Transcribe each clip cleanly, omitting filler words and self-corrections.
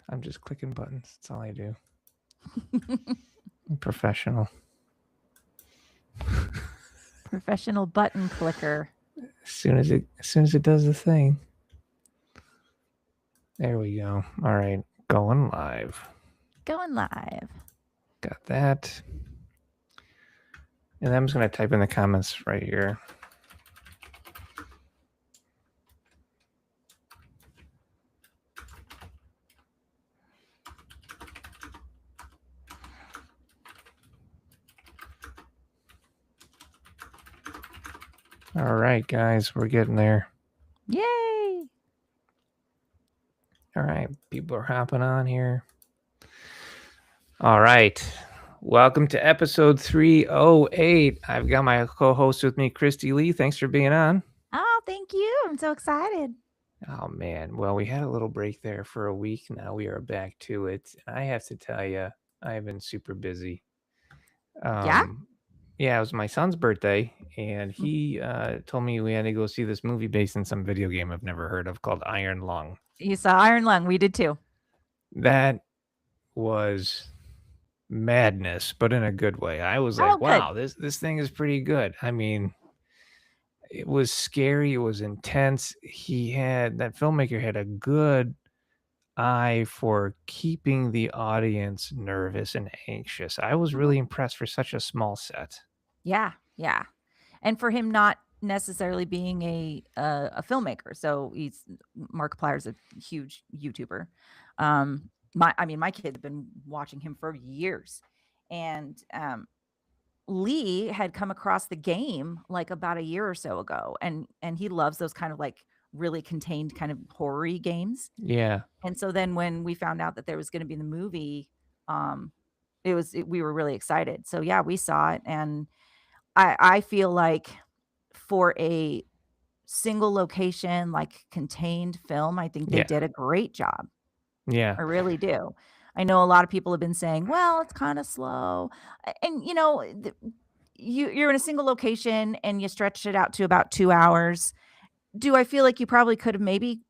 I'm just clicking buttons. That's all I do. I'm professional. Professional button clicker. As soon as it does the thing. There we go. All right, going live. Going live. Got that. And I'm just gonna type in the comments right here. All right, guys, we're getting there. Yay! All right, people are hopping on here. All right. Welcome to episode 308. I've got my co-host with me, Christy Lee. Thanks for being on. Oh, thank you. I'm so excited. Oh man, well, we had a little break there for a week. Now we are back to it. I have to tell you, I've been super busy. Yeah? Yeah, it was my son's birthday, and Mm. he told me we had to go see this movie based in some video game I've never heard of called Iron Lung. You saw Iron Lung. We did too. That was madness, but in a good way. I was Oh, like, good. wow, this thing is pretty good. I mean, it was scary, it was intense. That filmmaker had a good eye for keeping the audience nervous and anxious. I was Mhm. really impressed for such a small set. Yeah, yeah. And for him not necessarily being a filmmaker. So he's Markiplier's a huge YouTuber. My kids have been watching him for years. And Lee had come across the game like about a year or so ago, and he loves those kind of like really contained kind of horror-y games. Yeah. And so then when we found out that there was going to be the movie, um, we were really excited. So yeah, we saw it, and I feel like for a single location, like contained film, I think they Yeah. did a great job. Yeah. I really do. I know a lot of people have been saying, "Well, it's kinda slow." And, you're in a single location and you stretched it out to about 2 hours. Do I feel like you probably could have maybe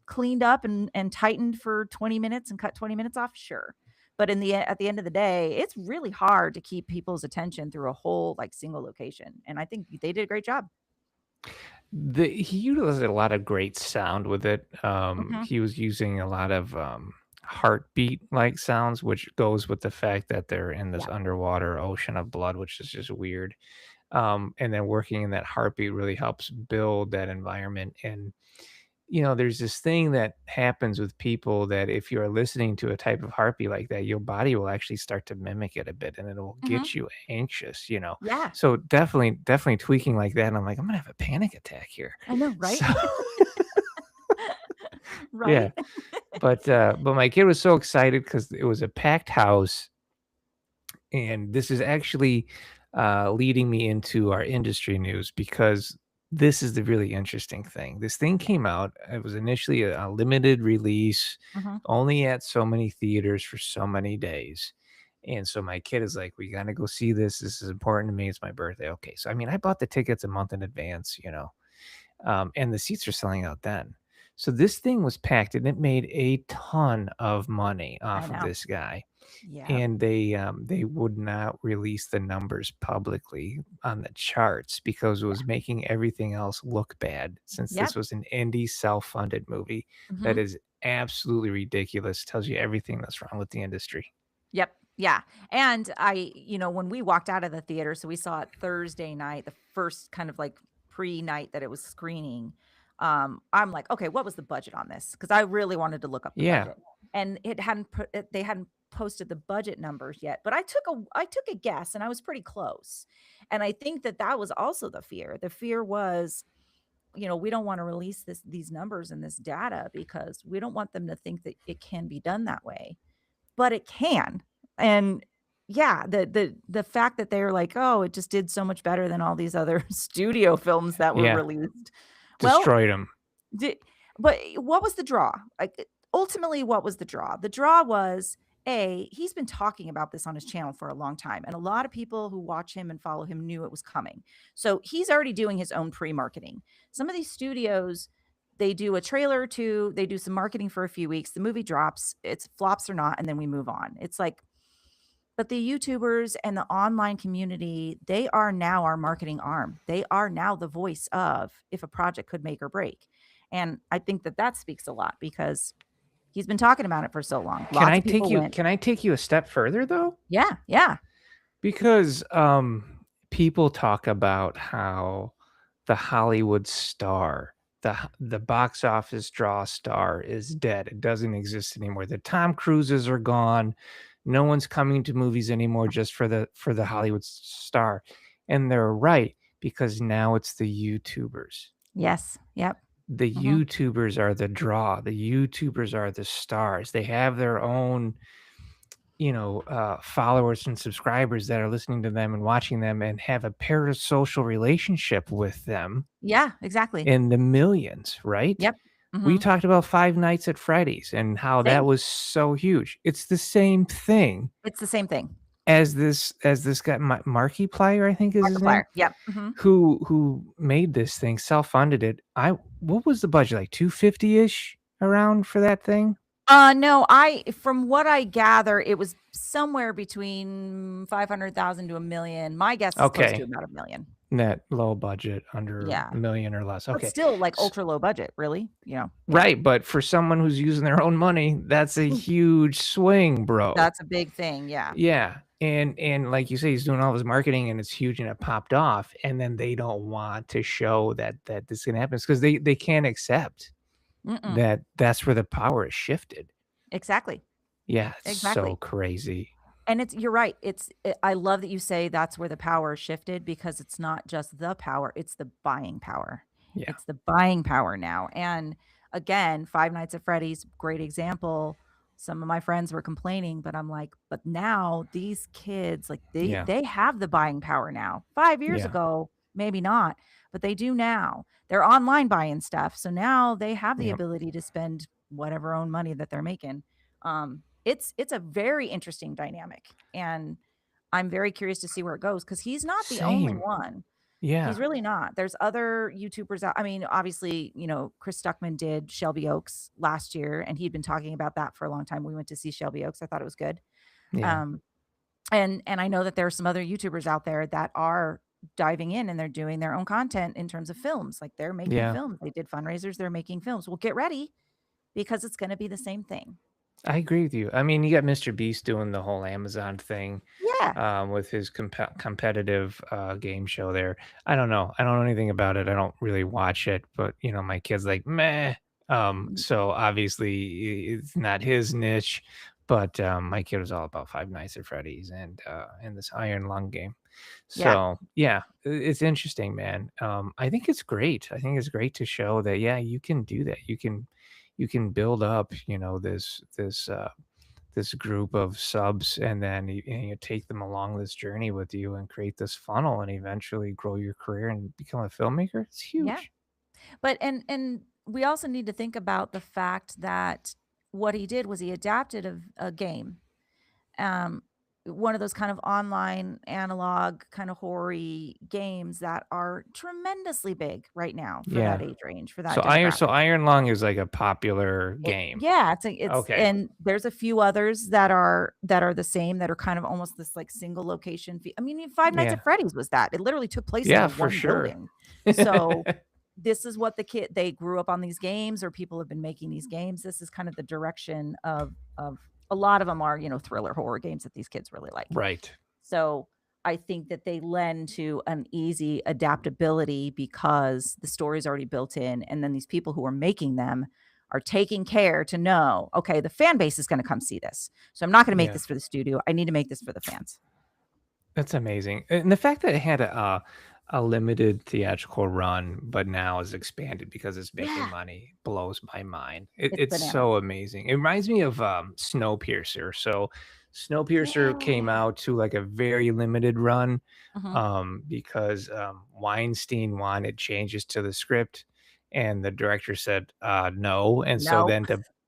cleaned up and tightened for 20 minutes and cut 20 minutes off? Sure. But at the end of the day, it's really hard to keep people's attention through a whole, like, single location, and I think they did a great job. He utilized a lot of great sound with it. Mhm. He was using a lot of heartbeat like sounds, which goes with the fact that they're in this Yeah. underwater ocean of blood, which is just weird. And then working in that heartbeat really helps build that environment. And there's this thing that happens with people that if you're listening to a type of heartbeat like that, your body will actually start to mimic it a bit and it'll Mhm. get you anxious. Yeah. So definitely tweaking like that. And I'm like, I'm gonna have a panic attack here. I know, right? So yeah. Right? But my kid was so excited because it was a packed house. And this is actually leading me into our industry news because this is the really interesting thing. This thing came out, it was initially a limited release, Mhm. only at so many theaters for so many days. And so my kid is like, we got to go see this. This is important to me. It's my birthday. Okay. So, I mean, I bought the tickets a month in advance, and the seats are selling out then. So this thing was packed and it made a ton of money I off of know. this guy, Yep. and they would not release the numbers publicly on the charts because it Yeah. was making everything else look bad since this Yep. was an indie self-funded movie. That Mhm. is absolutely ridiculous. Tells you everything that's wrong with the industry. Yep. Yeah. And when we walked out of the theater, so we saw it Thursday night, the first kind of like pre-night that it was screening. I'm like, okay, what was the budget on this? Because I really wanted to look up the Yeah. budget. And they hadn't posted the budget numbers yet, but I took a guess and I was pretty close. And I think that that was also the fear. The fear was, we don't want to release these numbers and this data because we don't want them to think that it can be done that way, but it can. And yeah, the fact that they're like, "Oh, it just did so much better than all these other studio films that were Yeah. released." Well, Destroyed them. di but what was the draw? Like, ultimately, what was the draw? The draw was, he's been talking about this on his channel for a long time, and a lot of people who watch him and follow him knew it was coming. So, he's already doing his own pre-marketing. Some of these studios, they do a trailer or 2, they do some marketing for a few weeks, the movie drops, it's flops or not, and then we move on. It's like but the YouTubers and the online community, they are now our marketing arm. They are now the voice of if a project could make or break. And I think that that speaks a lot because he's been talking about it for so long. Can Lots I of people take you went, can I take you a step further though? "Yeah, yeah, Because people talk about how the Hollywood star, the box office draw star is dead. It doesn't exist anymore. The Tom Cruises are gone. No one's coming to movies anymore just for the Hollywood star. And they're right because now it's the YouTubers. yes, yep, The mhm, YouTubers are the draw. The YouTubers are the stars. They have their own, followers and subscribers that are listening to them and watching them and have a parasocial relationship with them yeah, exactly, in the millions, right? yep, We mhm, talked about Five Nights at Freddy's and how that same, was so huge. It's the same thing it's the same thing. as this guy, Markiplier, I think is his name, Markiplier, yep, mhm. who made this thing, self-funded it. I What was the budget, like 250-ish around for that thing? No, I from what I gather, it was somewhere between 500,000 to 1,000,000. My guess is close to Okay. about 1,000,000. Net low budget, under Yeah. a million or less, But okay. still, like, S ultra low budget, really? Yeah. Right, but for someone who's using their own money, that's a Mm. huge swing, bro. That's a big thing, yeah. Yeah, and like you say, he's doing all his marketing and it's huge and it popped off, and then they don't want to show that this can happen because they can't accept Mm-mm. that that's where the power is shifted. Exactly, Yeah, it's so exactly. crazy. And it's you're right, I love that you say that's where the power shifted because it's not just the power, it's the buying power. Yeah, It's the buying power now, and again, Five Nights at Freddy's, great example. Some of my friends were complaining, but I'm like, "But now these kids, like, they yeah, they have the buying power now." 5 years yeah, ago, maybe not, but they do now. They're online buying stuff, so now they have the yep, ability to spend whatever own money that they're making. It's a very interesting dynamic, and I'm very curious to see where it goes because he's not the only same. one. He's Yeah, really not. There's other YouTubers out I mean, obviously, Chris Stuckman did Shelby Oaks last year, and he'd been talking about that for a long time. We went to see Shelby Oaks. I thought it was good. yeah, Um, and I know that there are some other YouTubers out there that are diving in and they're doing their own content in terms of films. Like, they're making yeah. films. They did fundraisers, they're making films. Well, get ready because it's gonna be the same thing. I agree with you. I mean, you got Mr. Beast doing the whole Amazon thing, Yeah. with his competitive game show there. I don't know. I don't know anything about it. I don't really watch it, but my kid's like, meh. So obviously it's not his niche, but my kid was all about Five Nights at Freddy's and this Iron Lung game. Yeah. So yeah, it's interesting, man. I think it's great. I think it's great to show that yeah, you can do that. You can build up, this group of subs, and then you take them along this journey with you and create this funnel and eventually grow your career and become a filmmaker. It's Yeah. huge. But and we also need to think about the fact that what he did was he adapted a game, um, one of those kind of online analog kind of horror-y games that are tremendously big right now for that Yeah. age range, for So that demographic. Iron Lung is like a popular It game. yeah, it's Okay. and there's a few others that are the same that are kind of almost this like single location I mean, Five Nights Yeah. at Freddy's was that. It literally took place in Yeah, a for one sure. building. So this is what they grew up on these games or people have been making these games. This is kind of the direction of a lot of them are, thriller horror games that these kids really like. Right. So I think that they lend to an easy adaptability because the story's already built in, and then these people who are making them are taking care to know, okay, the fan base is going to come see this. So I'm not going to make Yeah. this for the studio. I need to make this for the fans. That's amazing. And the fact that it had a limited theatrical run, but now is expanded because it's making Yeah, money blows my mind. it's It's bananas. so amazing. It reminds me of Snowpiercer. So Snowpiercer came Yeah. out to like a very limited run Mhm. because Weinstein wanted changes to the script and the director said no. And so No.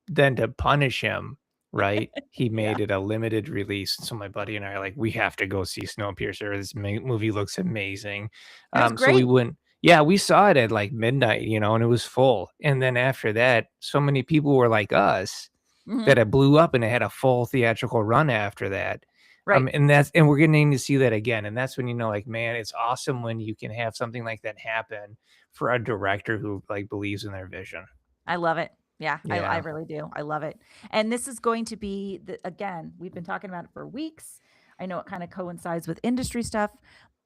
then to punish him, right? He Yeah. made it a limited release. So my buddy and I are like, we have to go see Snowpiercer. This movie looks amazing. It was So we great. went. Yeah, we saw it at, like, midnight, you know, and it was full, and then after that, so many people were like us Mhm. that it blew up and it had a full theatrical run after that. Right. And we're getting to see that again, and that's when you know, like, man, it's awesome when you can have something like that happen for a director who, like, believes in their vision. I love it. Yeah, I Yeah. really do. I love it. And this is going to be the again, we've been talking about it for weeks. I know it kind of coincides with industry stuff.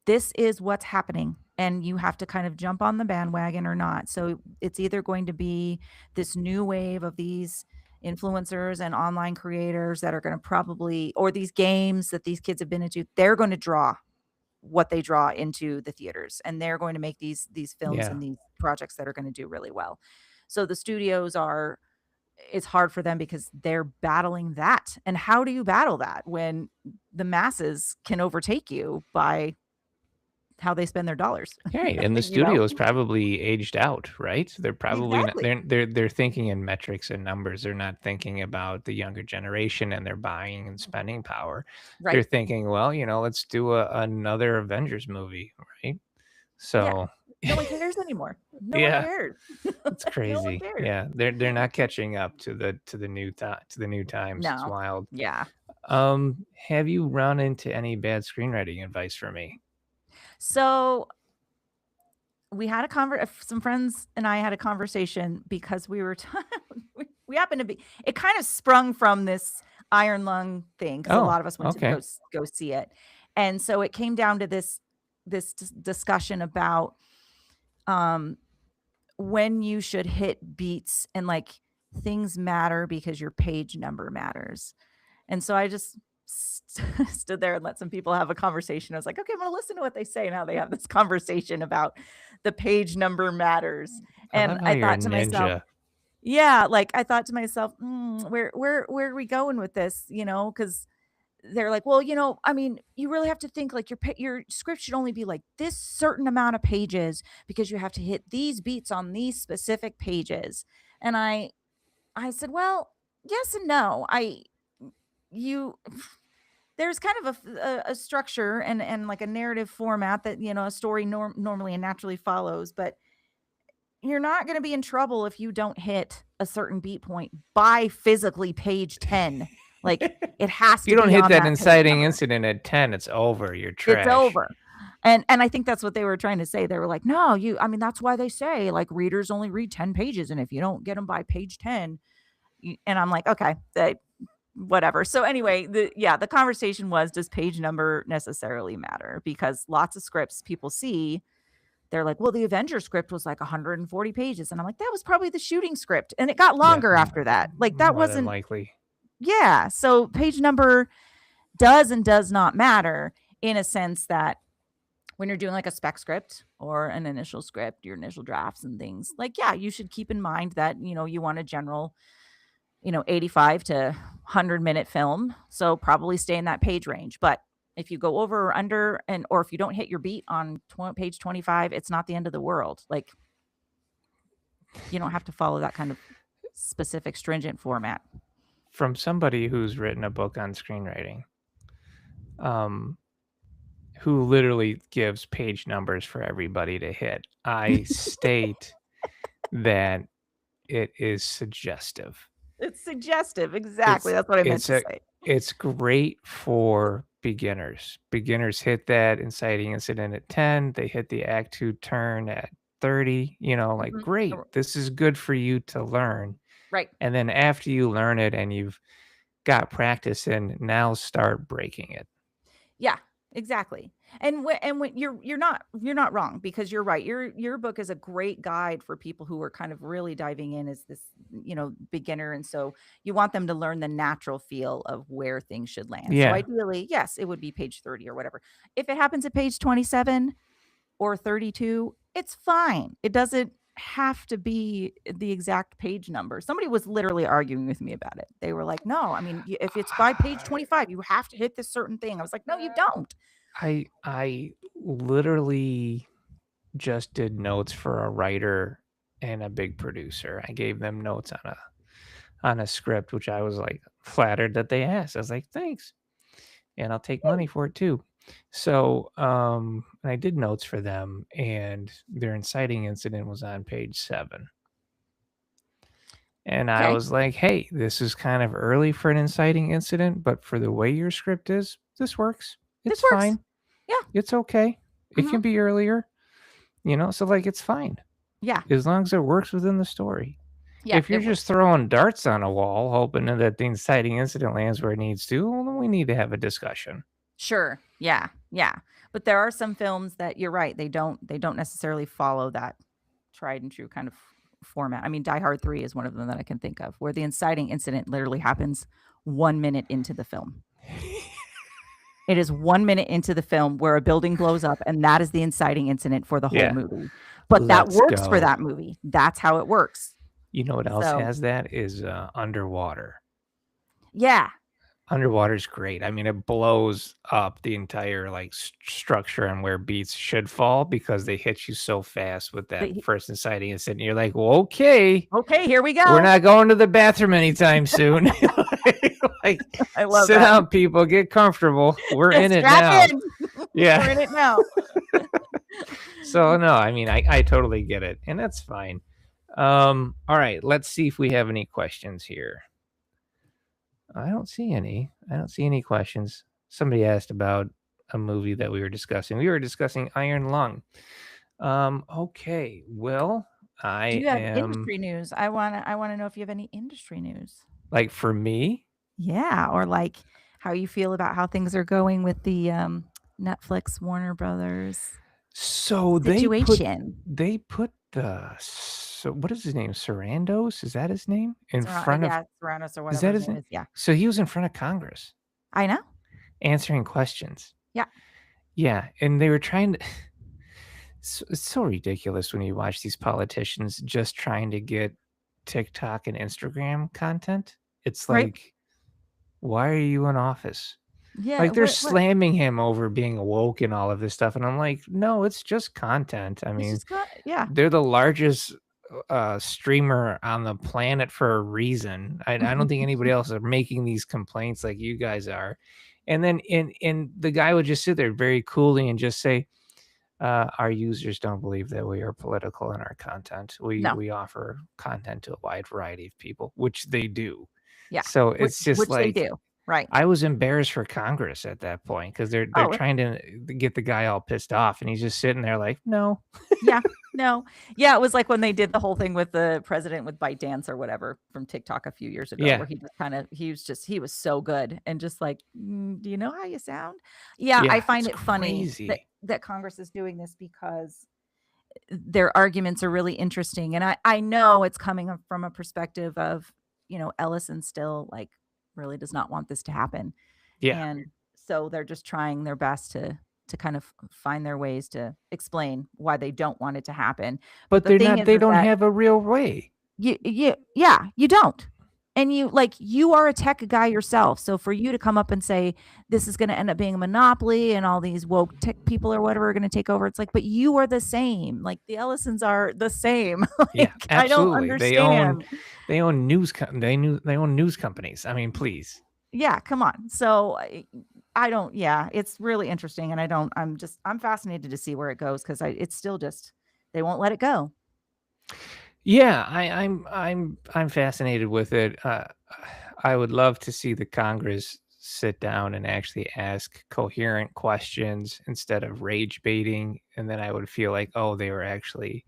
This is what's happening, and you have to kind of jump on the bandwagon or not. So it's either going to be this new wave of these influencers and online creators that are going to probably, or these games that these kids have been into, they're going to draw what they draw into the theaters, and they're going to make these films Yeah. and these projects that are going to do really well. So the studios are, it's hard for them because they're battling that. And how do you battle that when the masses can overtake you by how they spend their dollars? Right, and the You know? studio is probably aged out, right? They're probably not Exactly. they're thinking in metrics and numbers, they're not thinking about the younger generation and their buying and spending power. They're Right. thinking, "Well, you know, let's do another Avengers movie," right? Yeah. So, No one cares anymore. No one yeah, cares. it's No one crazy. cares. Yeah, they're not catching up to the new times, it's No. wild. Yeah. Have you run into any bad screenwriting advice for me? So we had a some friends and I had a conversation because we were we happened to be, it kind of sprung from this Iron Lung thing because a Oh, lot of us went to okay. go see it. And so it came down to this discussion about um when you should hit beats and like things matter because your page number matters. And so I just stood there and let some people have a conversation. I was like, okay, I'm going to listen to what they say and how they have this conversation about the page number matters. I And love how I you're a thought to myself, ninja. yeah, like I thought to myself, where are we going with this? Because they're like, well, I mean, you really have to think like your script should only be like this certain amount of pages because you have to hit these beats on these specific pages. And I said, well, yes and no. You there's kind of a structure and like a narrative format that a story normally and naturally follows, but you're not going to be in trouble if you don't hit a certain beat point by physically page 10. Like it has If you to don't be hit on that that page inciting number. incident at 10, it's over, you're It's trash. over. And I think that's what they were trying to say. They were like, "No, I mean, that's why they say, like, readers only read 10 pages, and if you don't get them by page 10, you," and I'm like, "Okay, whatever." So anyway, the conversation was, does page number necessarily matter? Because lots of scripts people see, they're like, "Well, the Avengers script was like 140 pages." And I'm like, "That was probably the shooting script, and it got Yeah, longer after that." Like, that more than wasn't. likely. Yeah, so page number does and does not matter in a sense that when you're doing like a spec script or an initial script, your initial drafts and things, like, yeah, you should keep in mind that, you want a general, 85 to 100-minute film. So probably stay in that page range. But if you go over or under, or if you don't hit your beat on page 25, it's not the end of the world. Like, you don't have to follow that kind of specific stringent format. From somebody who's written a book on screenwriting, um, who literally gives page numbers for everybody to hit, I state that it is suggestive. It's suggestive. Exactly. It's That's what I meant it's to a say. it's great for beginners. Beginners hit that inciting incident at 10, they hit the act 2 turn at 30, you know, like, Mhm. great, this is good for you to learn, Right. and then after you learn it and you've got practice in, now start breaking it. Yeah, exactly. And when you're not wrong because you're right. Your book is a great guide for people who are kind of really diving in as this, beginner, and so you want them to learn the natural feel of where things should land. So Yeah. ideally, yes, it would be page 30 or whatever. If it happens at page 27 or 32, it's fine. It doesn't have to be the exact page number. Somebody was literally arguing with me about it. They were like, "No, I mean, if it's by page 25, you have to hit this certain thing." I was like, "No, you don't." I literally just did notes for a writer and a big producer. I gave them notes on a script, which I was, like, flattered that they asked. I was like, "Thanks, and I'll take money for it too." So, I did notes for them, and their inciting incident was on page 7. And I Okay. was like, "Hey, this is kind of early for an inciting incident, but for the way your script is, this works. It's This works. fine. Yeah. It's okay. It Mhm. can be earlier." So, like, it's fine Yeah. as long as it works within the story. Yeah, If you're it works. just throwing darts on a wall, hoping that the inciting incident lands where it needs to, well, then we need to have a discussion. Sure. Yeah. Yeah. But there are some films that you're right, they don't necessarily follow that tried and true kind of format. I mean, Die Hard 3 is one of them that I can think of, where the inciting incident literally happens 1 minute into the film. It is 1 minute into the film where a building blows up, and that is the inciting incident for the whole Yeah. movie. But that Let's works for go. that movie. That's how it works. You know what else So, has that is, Underwater. yeah. Underwater's great. I mean, it blows up the entire, like, structure and where beats should fall because they hit you so fast with that The first inciting incident. You're like, "Well, okay, Okay, here we we're go. not going to the bathroom anytime soon." Like, I love "Sit that. down, people, get comfortable. We're in it Strap now." in. Yeah. We're in it now. So, no, I mean, I totally get it, and that's fine. Alright, let's see if we have any questions here. I don't see any. I don't see any questions. Somebody asked about a movie that we were discussing. We were discussing Iron Lung. Okay. Well, Do I you have am industry news? I wanna know if you have any industry news. like for me, Yeah, or, like, how you feel about how things are going with the, Netflix, Warner Brothers so situation. they put what is his name? Sarandos? Is that his name? In front of Yeah, Theranos or is whatever that his his name name? is, yeah. So he was in front of Congress I know. answering questions. Yeah. Yeah, and they were trying to it's so ridiculous when you watch these politicians just trying to get TikTok and Instagram content. It's Right? like, why are you in office? Yeah, Like, they're what slamming him over being woke and all of this stuff, and I'm like, "No, it's just content." I it's mean, just got yeah. they're the largest, streamer on the planet for a reason. I don't think anybody else are making these complaints like you guys are. And then the guy would just sit there very coolly and just say, "Our users don't believe that we are political in our content. We No. we offer content to a wide variety of people," which they do. Yeah. So Which it's just which they like do. Right. I was embarrassed for Congress at that point because they're Oh, trying to get the guy all pissed off, and he's just sitting there like, "No." yeah. No. Yeah, it was like when they did the whole thing with the president with ByteDance or whatever from TikTok a few years ago, Yeah, where he was so good and just like, "Do you know how you sound?" Yeah, I yeah, find it's it funny that crazy. Congress is doing this because their arguments are really interesting, and I know it's coming from a perspective of, Ellison still, like, really does not want this to happen, Yeah, and so they're just trying their best to kind of find their ways to explain why they don't want it to happen, but but the thing they is don't that have a real way. you don't. And you are a tech guy yourself. So for you to come up and say this is going to end up being a monopoly and all these woke tech people or whatever are going to take over, it's like, but you are the same. Like the Ellisons are the same. Yeah, Like I don't absolutely. understand. They own they own news companies. I mean, please. Yeah, come on. So I don't. Yeah, it's really interesting, and I don't. I'm fascinated to see where it goes because it's still just they won't let it go. Yeah, I'm fascinated with it. I would love to see the Congress sit down and actually ask coherent questions instead of rage baiting, and then I would feel like, oh, they were actually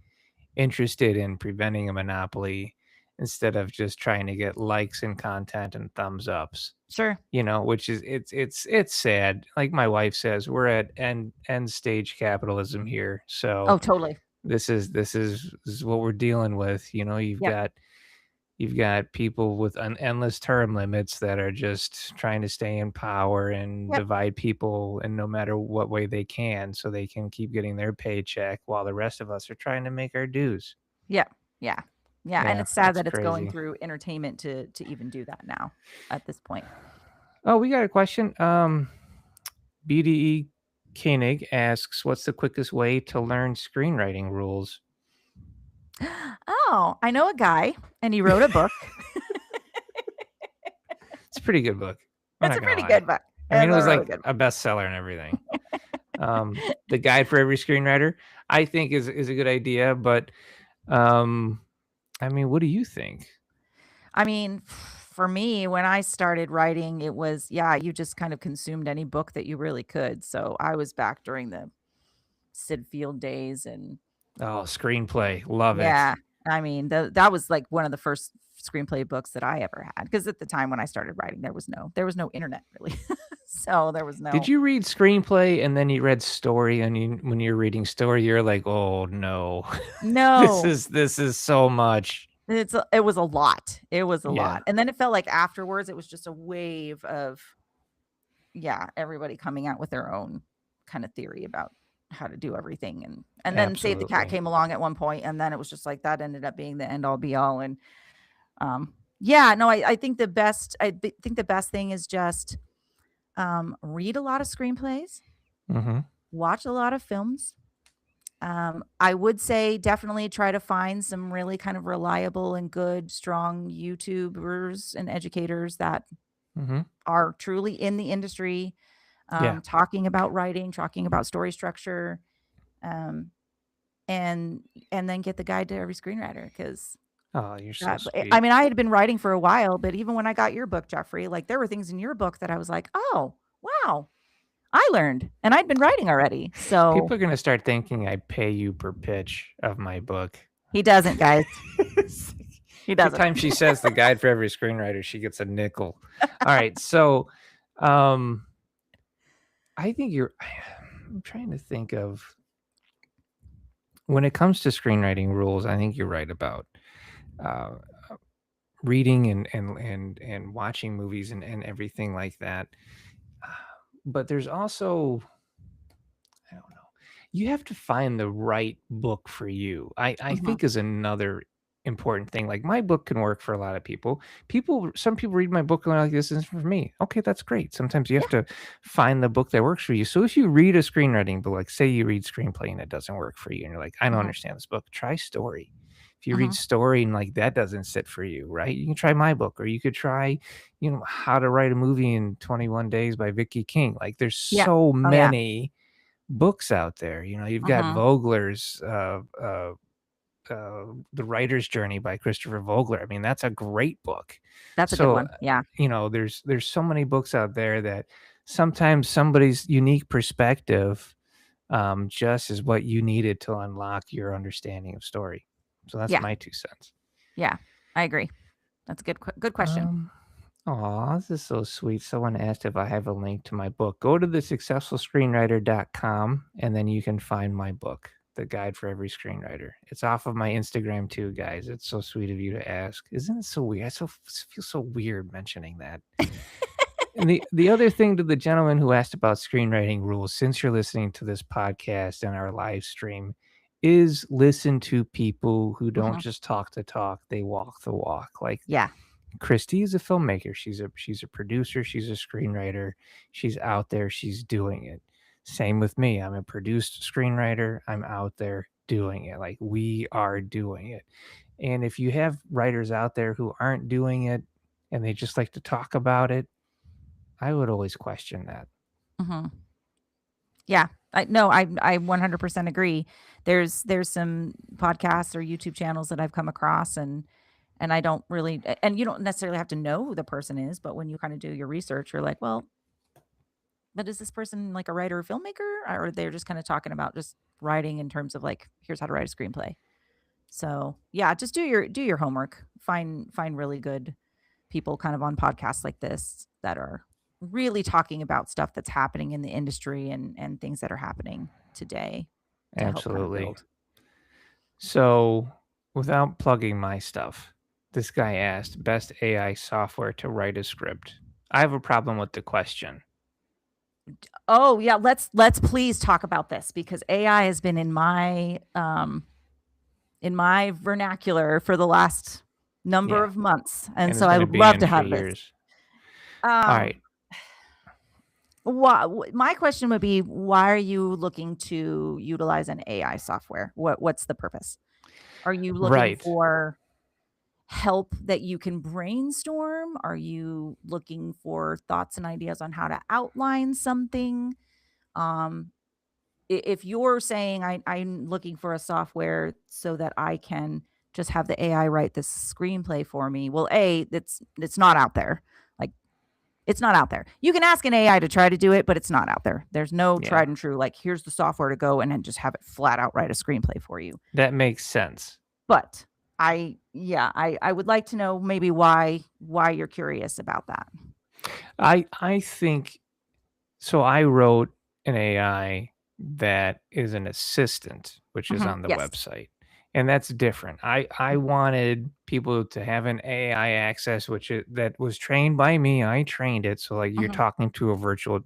interested in preventing a monopoly instead of just trying to get likes and content and thumbs ups. Sure. Which is it's sad. Like my wife says, we're at end stage capitalism here. Oh, So totally. this is what we're dealing with. Yep. You've got people with endless term limits that are just trying to stay in power and Yep. divide people in no matter what way they can so they can keep getting their paycheck while the rest of us are trying to make our dues. Yeah. Yeah. Yeah, and Yeah, it's sad it's that it's going crazy. through entertainment to even do that now at this point. Oh, we got a question. BDE Koenig asks, "What's the quickest way to learn screenwriting rules?" Oh, I know a guy, and he wrote a book. It's a pretty good book. I'm It's not a gonna pretty lie. good book. I mean, It's it a was really like good a book. bestseller and everything. The guide for every screenwriter, I think is a good idea, but, um, I mean, what do you think? I mean, for me, when I started writing, it was yeah, you just kind of consumed any book that you really could. So I was back during the Sid Field days and Oh, screenplay, love it. yeah, I mean, that was like one of the first screenplay books that I ever had because at the time when I started writing, there was no internet really. So there was Did no you read screenplay and then you read story and you when you're reading story, you're like, "Oh, no. This no. is this is so much." It was a lot. It was a Yeah, lot. And then it felt like afterwards it was just a wave of yeah, everybody coming out with their own kind of theory about how to do everything and then Save the Cat absolutely. came along at one point and then it was just like that ended up being the end all be all and yeah, no, I think think the best thing is just read a lot of screenplays, Mhm, watch a lot of films. I would say definitely try to find some really kind of reliable and good, strong YouTubers and educators that mhm. are truly in the industry, Yeah. talking about writing, talking about story structure, um, and and then get the guide to every screenwriter because Oh, you're so that I sweet. mean, I had been writing for a while, but even when I got your book, Jeffrey, like there were things in your book that I was like, "Oh, wow, I learned," and I'd been writing already. So People are gonna start thinking I pay you per pitch of my book. he doesn't, guys. He Every doesn't. time she says the guide for every screenwriter, she gets a nickel. Alright, so, um, I think you're I'm trying to think of when it comes to screenwriting rules, I think you're right about, uh, reading and watching movies and everything like that. But there's also I don't know. You have to find the right book for you. I Mhm, think is another important thing. Like my book can work for a lot of people. Some people read my book and they're like, this isn't for me. Okay, that's great. Sometimes you yeah, have to find the book that works for you. So if you read a screenwriting book, like say you read screenplay and it doesn't work for you, and you're like, I don't mhm, understand this book, try story. If you read mhm, story and like that doesn't sit for you, right? You can try my book, or you could try, how to write a movie in 21 days by Vicky King. Like there's yeah, so oh yeah, many books out there. You've got mhm, Vogler's The Writer's Journey by Christopher Vogler. I mean, that's a great book. that's a good So, one, yeah, there's so many books out there that sometimes somebody's unique perspective just is what you needed to unlock your understanding of story. So that's yeah, my 2 cents. yeah, I agree. That's a good question. Um, Aw, this is so sweet. Someone asked if I have a link to my book. Go to thesuccessfulscreenwriter.com and then you can find my book, The Guide for Every Screenwriter. It's off of my Instagram too, guys. It's so sweet of you to ask. Isn't it so weird? Feel so weird mentioning that. And the other thing to the gentleman who asked about screenwriting rules, since you're listening to this podcast and our live stream, is listen to people who don't Mhm, just talk the talk, they walk the walk. Like yeah, Christy is a filmmaker. She's a producer, she's a screenwriter. She's out there, she's doing it. Same with me. I'm a produced screenwriter. I'm out there doing it. Like we are doing it. And if you have writers out there who aren't doing it and they just like to talk about it, I would always question that. mhm, yeah, I no, I 100% agree. There's some podcasts or YouTube channels that I've come across and I don't really and you don't necessarily have to know who the person is, but when you kinda do your research, you're like, "Well, but is this person like a writer or filmmaker?" Or they're just kinda talking about just writing in terms of like, "Here's how to write a screenplay." So, yeah, just do your homework. Find really good people kind of on podcasts like this that are really talking about stuff that's happening in the industry and things that are happening today to help kind of Absolutely. build. So, without plugging my stuff, this guy asked best AI software to write a script. I have a problem with the question. Oh, yeah, let's please talk about this because AI has been in my vernacular for the last number Yeah, of months, and and so it's I gonna would be love in to for have this. years. Um, Alright, my question would be, why are you looking to utilize an AI software? What's the purpose? Are you looking right. for help that you can brainstorm? Are you looking for thoughts and ideas on how to outline something? Um, if you're saying I'm looking for a software so that I can just have the AI write this screenplay for me, well, it's not out there. Like, it's not out there. You can ask an AI to try to do it, but it's not out there. There's no Yeah, tried and true, like, here's the software to go and then just have it flat out write a screenplay for you. that makes sense. But I would like to know maybe why you're curious about that. I think so. I wrote an AI that is an assistant, which is Mhm. on the Yes. website, and that's different. I Mhm. wanted people to have an AI access, that was trained by me. I trained it, so like you're Mhm. talking to a virtual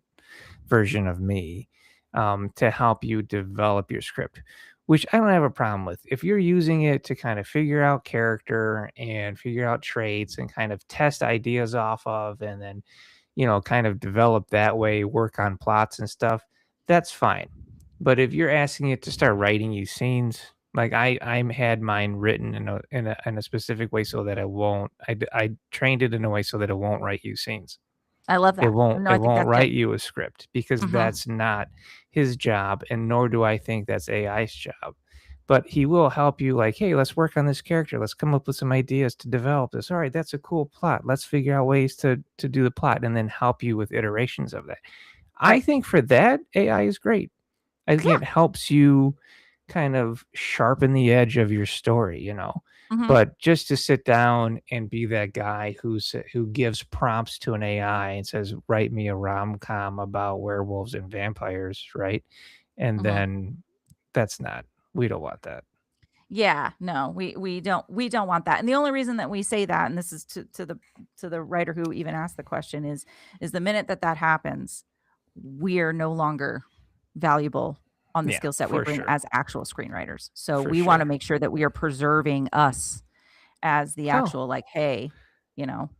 version of me, to help you develop your script, which I don't have a problem with. If you're using it to kind of figure out character and figure out traits and kind of test ideas off of, and then, kind of develop that way, work on plots and stuff, that's fine. But if you're asking it to start writing you scenes, like I had mine written in a specific way so that I trained it in a way so that it won't write you scenes. I love It that. won't No, it I think won't that's good. write you a script because Mhm. that's not his job, and nor do I think that's AI's job. But he will help you like, "Hey, let's work on this character. Let's come up with some ideas to develop this. All right, that's a cool plot. Let's figure out ways to do the plot," and then help you with iterations of that. I Right. think for that, AI is great. I think Yeah. it helps you kind of sharpen the edge of your story. Mhm. But just to sit down and be that guy who gives prompts to an AI and says, "Write me a rom-com about werewolves and vampires," right? And Mhm. then that's not we don't want that. Yeah, no, we don't want that. And the only reason that we say that, and this is to the writer who even asked the question, is the minute that that happens, we're no longer valuable on the Yeah, skill set we for bring sure. as actual screenwriters. So For we want to sure. make sure that we are preserving us as the Oh, actual, like, hey,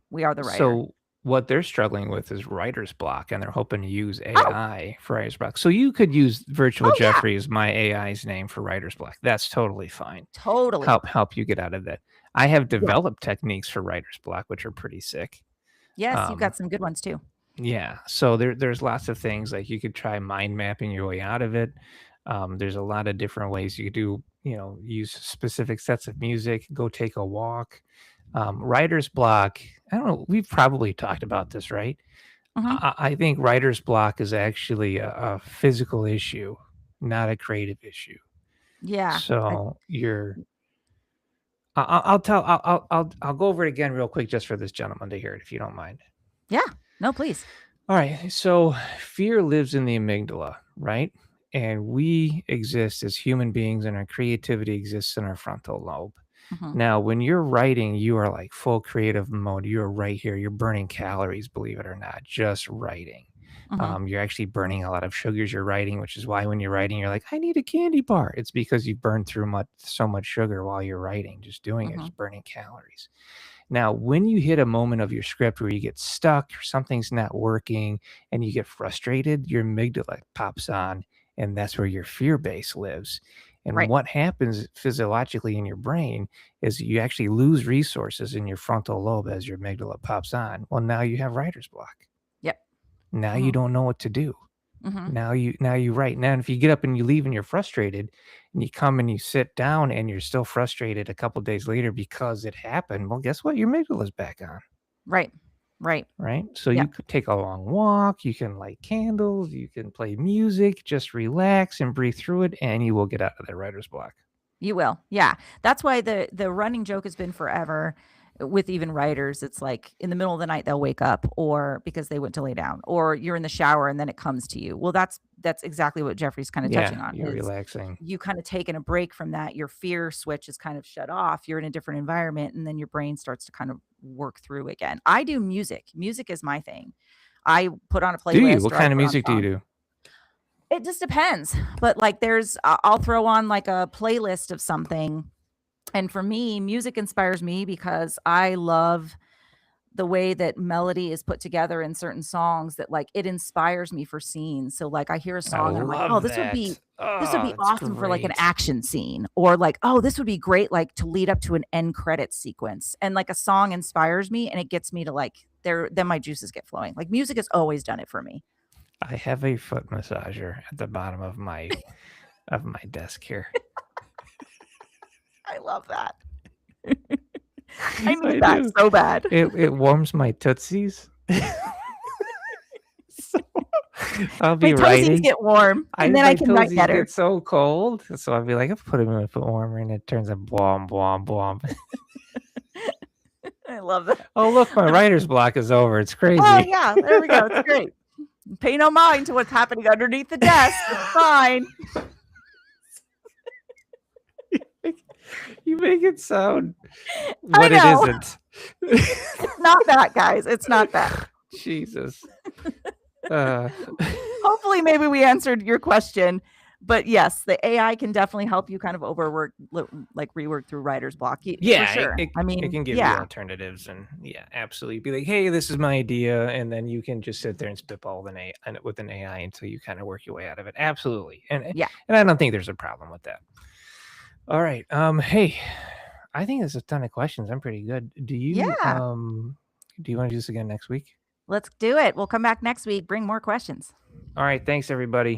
we are the writer. so what they're struggling with is writer's block, and they're hoping to use Oh, AI for writer's block. So you could use Virtual oh yeah, Jeffrey as my AI's name for writer's block. That's totally fine. totally. Help you get out of that. I have Yeah. developed techniques for writer's block, which are pretty sick. Yes, you've Um, got some good ones too. yeah, so there's lots of things, like, you could try mind mapping your way out of it. There's a lot of different ways you could use specific sets of music, go take a walk. Writer's block, I don't know, we've probably talked about this, right? Mhm. I think writer's block is actually a physical issue, not a creative issue. Yeah. So I'll go over it again real quick just for this gentleman to hear it, if you don't mind. Yeah. No, please. All right. So fear lives in the amygdala, right? And we exist as human beings, and our creativity exists in our frontal lobe. Mhm. Now, when you're writing, you are like full creative mode. You're right here. You're burning calories, believe it or not, just writing. Mhm. You're actually burning a lot of sugars you're writing, which is why when you're writing, you're like, I need a candy bar. It's because you burned through so much sugar while you're writing, just doing it, Mhm. just burning calories. Now, when you hit a moment of your script where you get stuck or something's not working and you get frustrated, your amygdala pops on, and that's where your fear base lives. And Right. what happens physiologically in your brain is you actually lose resources in your frontal lobe as your amygdala pops on. Well, now you have writer's block. Yep. Now you Mhm. don't know what to do. Mhm. Now you write. Now if you get up and you leave and you're frustrated and you come and you sit down and you're still frustrated a couple days later because it happened, well, guess what? Your amygdala's back on, Right. Right. right? So you Yep. could take a long walk, you can light candles, you can play music, just relax and breathe through it, and you will get out of that writer's block. You will. Yeah. That's why the running joke has been forever with even writers. It's like in the middle of the night they'll wake up or because they went to lay down or you're in the shower and then it comes to you. Well, that's exactly what Jeffrey's kind of touching Yeah, on you're is relaxing. you kind of taking a break from that. Your fear switch is kind of shut off. You're in a different environment and then your brain starts to kind of work through again. I do music. Music is my thing. I put on a Do you? playlist What or I kind of put on music do you songs. do? It just depends, but, like, I'll throw on, like, a playlist of something, and for me, music inspires me because I love the way that melody is put together in certain songs that, like, it inspires me for scenes, so, like, I hear a I song and I'm like, "Oh, love that. this would Oh, be it's awesome for, like, an great. action scene," or, like, "Oh, this would be great, like, to lead up to an end credit sequence," and, like, a song inspires me and it gets me to, like then my juices get flowing, like, music has always done it for me. I have a foot massager at the bottom of my desk here. I love that. I I need that do. so bad. It warms my tootsies. So, I'll My be toesies writing. get warm, and then I My can write toesies better. get so cold, so I'll be like, "I'll put them in a foot warmer," and it turns a blom, blom, blom. I love that. Oh, look, my writer's block is over. It's Oh, crazy. yeah, there we go, it's great. Pay no mind to what's happening underneath the desk, it's fine. You make it sound I what it know. isn't. It's not that, guys, it's not that. Jesus. Hopefully, maybe we answered your question, but yes, the AI can definitely help you kind of overwork, like rework through writer's block, for Yeah, sure. I it mean, can give you yeah, alternatives and yeah, absolutely. Be like, "Hey, this is my idea," and then you can just sit there and spitball with an AI until you kinda work your way out of it. Absolutely, yeah, and I don't think there's a problem with that. All right, hey, I think there's a ton of questions. I'm pretty good. yeah. Do you wanna do this again next week? Let's do it. We'll come back next week, bring more questions. All right, thanks everybody.